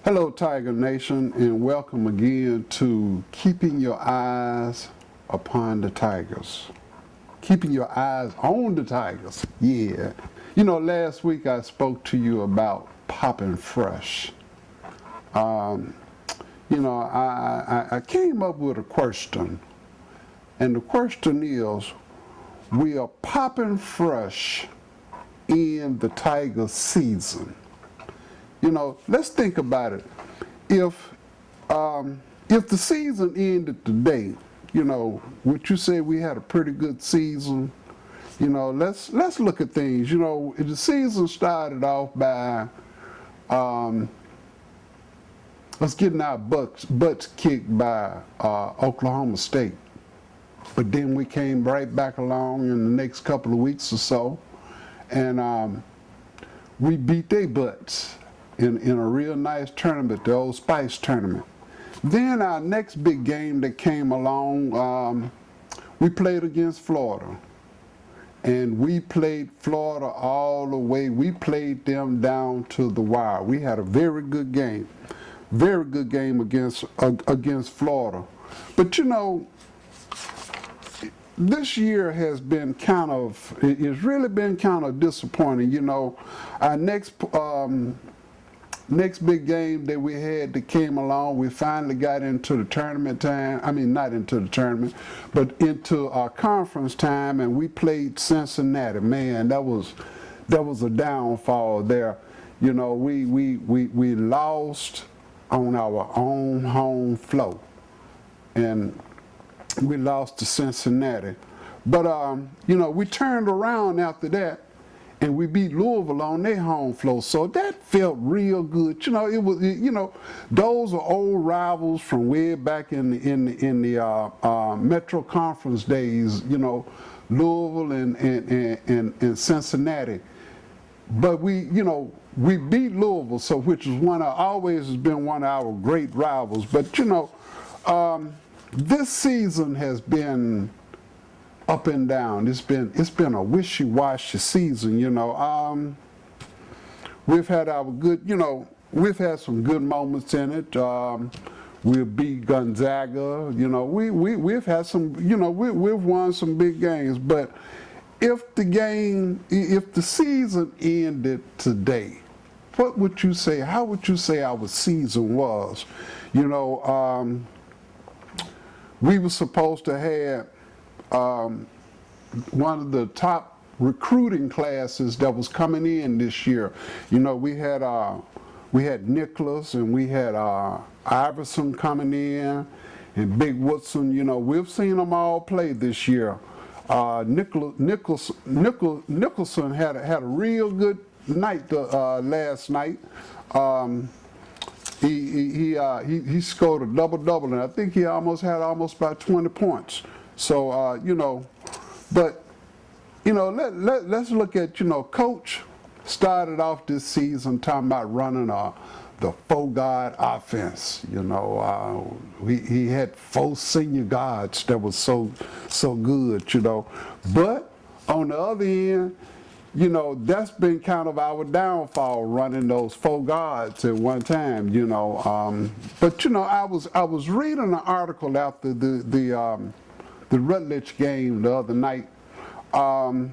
Hello, Tiger Nation, and welcome again to Keeping Your Eyes Upon the Tigers. Keeping your eyes on the Tigers, yeah. Last week I spoke to you about popping fresh. I came up with a question, and the question is, we are popping fresh in the Tiger season. Let's think about it. If the season ended today, would you say we had a pretty good season? Let's look at things. The season started off by us getting our butts kicked by Oklahoma State, but then we came right back along in the next couple of weeks or so, and we beat their butts in a real nice tournament, the Old Spice tournament. Then our next big game that came along, we played against Florida. And we played Florida all the way. We played them down to the wire. We had a very good game against Florida. But this year has been it's really been kind of disappointing. Our next big game that we had that came along, we finally got into the tournament time. I mean, not into the tournament, but into our conference time, and we played Cincinnati. Man, that was a downfall there. We lost on our own home floor, and we lost to Cincinnati. But we turned around after that, and we beat Louisville on their home floor, so that felt real good. It was, those are old rivals from way back in the Metro Conference days. Louisville and Cincinnati. But we beat Louisville, so which is always has been one of our great rivals. But this season has been up and down. It's been a wishy-washy season. We've had our good, we've had some good moments in it. We beat Gonzaga. We've had some, we've won some big games. But if the season ended today, what would you say? How would you say our season was? We were supposed to have one of the top recruiting classes that was coming in this year. We had Nicholas, and we had Iverson coming in, and Big Woodson. We've seen them all play this year. Nicholson had a real good night last night. He scored a double-double, and I think he had almost about 20 points. So, but, let's look at, Coach started off this season talking about running the four-guard offense. He had four senior guards that was so good, But on the other end, that's been kind of our downfall, running those four guards at one time, But, I was reading an article after the Rutgers game the other night, and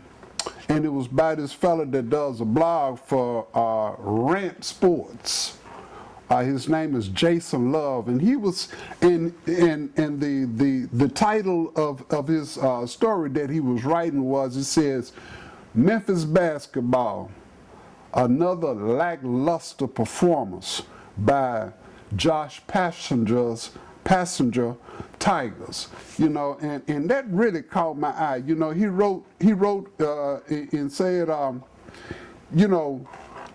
it was by this fella that does a blog for Rant Sports. His name is Jason Love, and he was and the title of his story that he was writing it says, Memphis basketball, another lackluster performance by Josh Passenger Tigers, and that really caught my eye. He wrote and said,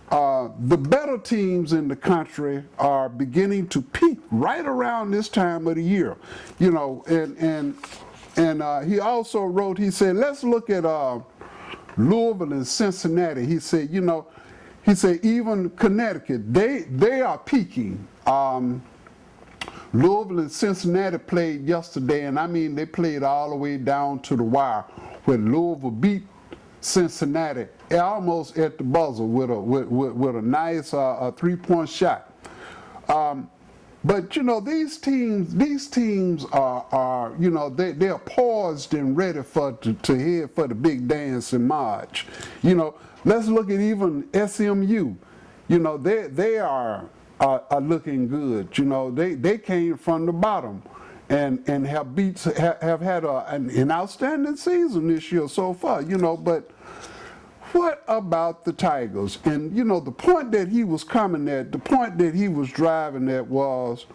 the better teams in the country are beginning to peak right around this time of the year, and he also wrote, he said, let's look at Louisville and Cincinnati. He said, even Connecticut, they are peaking. Louisville and Cincinnati played yesterday, and I mean they played all the way down to the wire. When Louisville beat Cincinnati almost at the buzzer with a nice 3-point shot. But you know, these teams are you know, they're poised and ready to head for the big dance in March. You know, let's look at even SMU. You know, they are looking good. You know, they came from the bottom and have had an outstanding season this year so far. You know, but what about the Tigers? And you know, the point that he was coming at, the point that he was driving at was,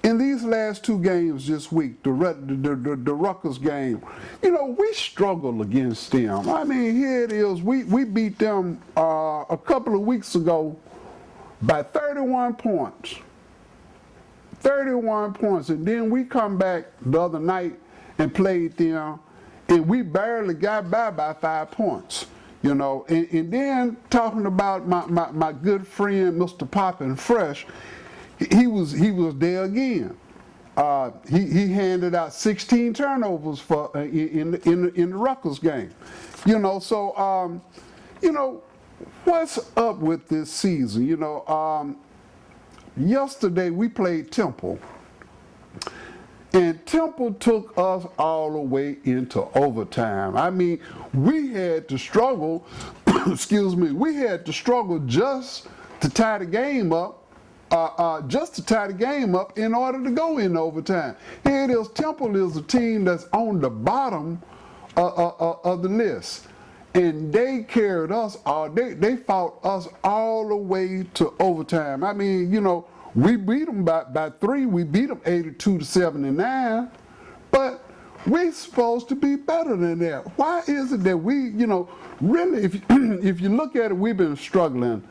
in these last two games this week, the Rutgers game, you know, we struggled against them. I mean, here it is. We beat them a couple of weeks ago by 31 points. 31 points. And then we come back the other night and played them, and we barely got by 5 points, you know. And then talking about my good friend, Mr. Poppin' Fresh, he was there again. He handed out 16 turnovers for in the Rutgers game, you know. So you know, what's up with this season? You know, yesterday we played Temple. And Temple took us all the way into overtime. I mean, we had to struggle, excuse me, we had to struggle just to tie the game up, in order to go in overtime. Here it is, Temple is a team that's on the bottom of the list. And they carried us they fought us all the way to overtime. I mean, you know, we beat them by 3. We beat them 82-79, but we're supposed to be better than that. Why is it that we, you know, really, if you look at it, we've been struggling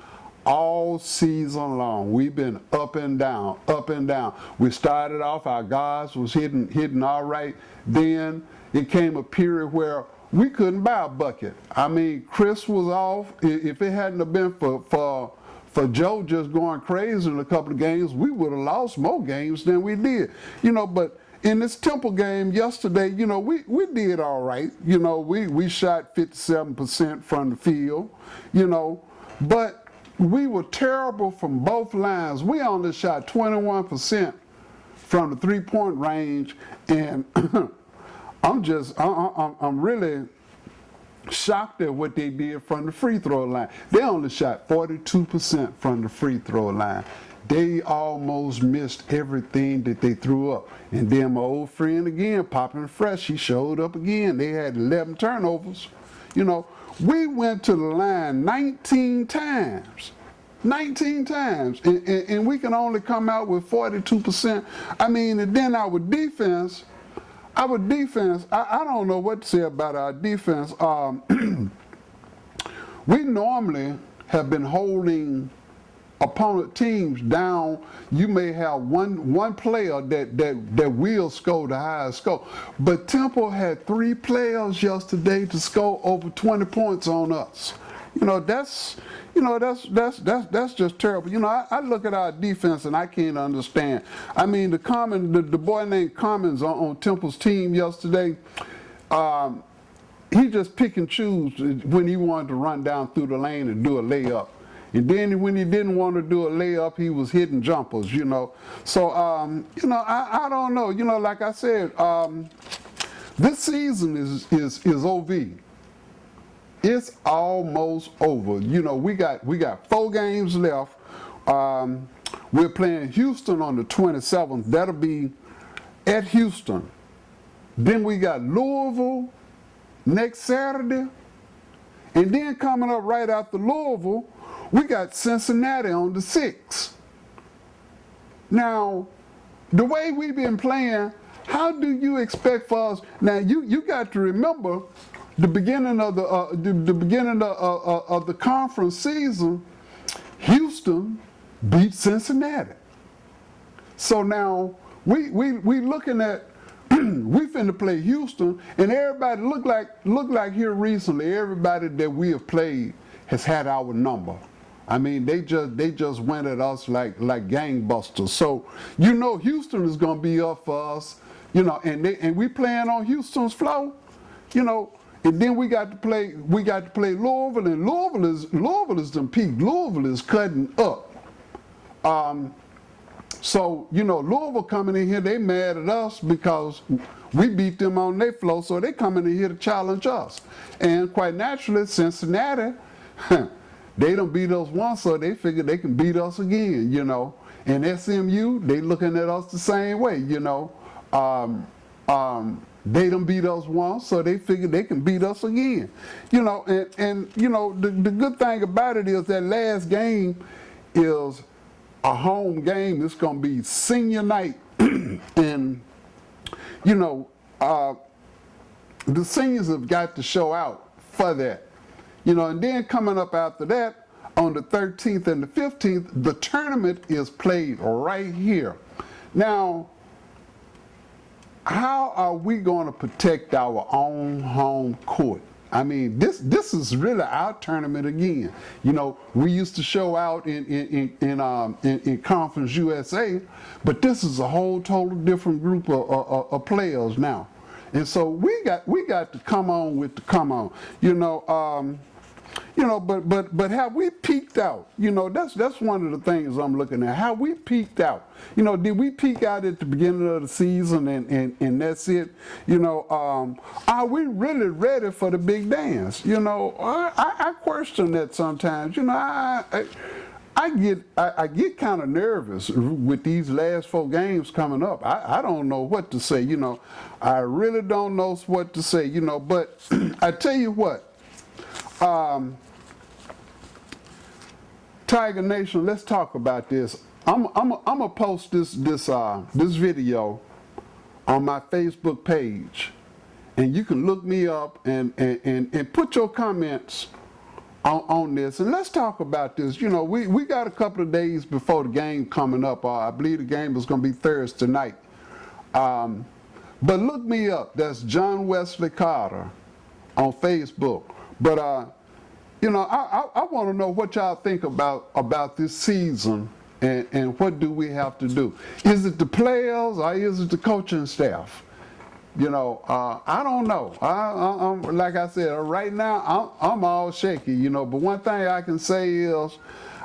all season long. We've been up and down, up and down. We started off, our guards was hitting all right. Then it came a period where we couldn't buy a bucket. I mean, Chris was off. If it hadn't have been for Joe just going crazy in a couple of games, we would have lost more games than we did. You know, but in this Temple game yesterday, you know, we did all right. You know, we shot 57% from the field, you know, but we were terrible from both lines. We only shot 21% from the three-point range, and I'm really shocked at what they did from the free throw line. They only shot 42% from the free throw line. They almost missed everything that they threw up. And then my old friend again, Poppin' Fresh, he showed up again. They had 11 turnovers. You know, we went to the line 19 times. 19 times. And we can only come out with 42%. I mean, and then our defense, I don't know what to say about our defense. We normally have been holding opponent teams down. You may have one player that will score the highest score. But Temple had 3 players yesterday to score over 20 points on us. You know, that's just terrible. You know, I look at our defense and I can't understand. I mean, the boy named Commons on Temple's team yesterday, he just pick and choose when he wanted to run down through the lane and do a layup. And then when he didn't want to do a layup, he was hitting jumpers, you know. So, you know, I don't know. You know, like I said, this season is OV. It's almost over. You know, we got 4 games left. We're playing Houston on the 27th. That'll be at Houston. Then we got Louisville next Saturday. And then coming up right after Louisville, we got Cincinnati on the 6th. Now, the way we've been playing, how do you expect for us? Now, you got to remember, the beginning of the conference season, Houston beat Cincinnati. So now we looking at we finna play Houston, and everybody look like here recently. Everybody that we have played has had our number. I mean, they just went at us like gangbusters. So you know Houston is gonna be up for us. You know, and we playing on Houston's floor. You know. And then we got to play Louisville, and Louisville is them peak. Louisville is cutting up. So, you know, Louisville coming in here, they mad at us because we beat them on their floor, so they coming in here to challenge us. And quite naturally, Cincinnati, they done beat us once, so they figure they can beat us again, you know. And SMU, they looking at us the same way, you know. They done beat us once, so they figure they can beat us again. You know, and you know, the good thing about it is that last game is a home game. It's going to be senior night. And, you know, the seniors have got to show out for that. You know, and then coming up after that, on the 13th and the 15th, the tournament is played right here. Now, how are we going to protect our own home court? I mean, this is really our tournament again. You know, we used to show out in Conference USA, but this is a whole total different group of players now, and so we got to come on with the come on. You know, but have we peaked out? You know, that's one of the things I'm looking at. Have we peaked out? You know, did we peak out at the beginning of the season and that's it? You know, are we really ready for the big dance? You know, I question that sometimes. You know, I get kind of nervous with these last 4 games coming up. I don't know what to say. You know, I really don't know what to say. You know, but I tell you what. Tiger Nation, let's talk about this. I'm gonna post this video on my Facebook page, and you can look me up and put your comments on this, and let's talk about this. You know, we got a couple of days before the game coming up. I believe the game is gonna be Thursday night. But look me up. That's John Wesley Carter on Facebook. But you know, I want to know what y'all think about this season, and what do we have to do? Is it the players or is it the coaching staff? You know, I don't know. I'm like I said, right now I'm all shaky. You know, but one thing I can say is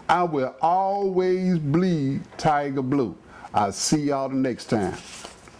I will always bleed Tiger Blue. I'll see y'all the next time.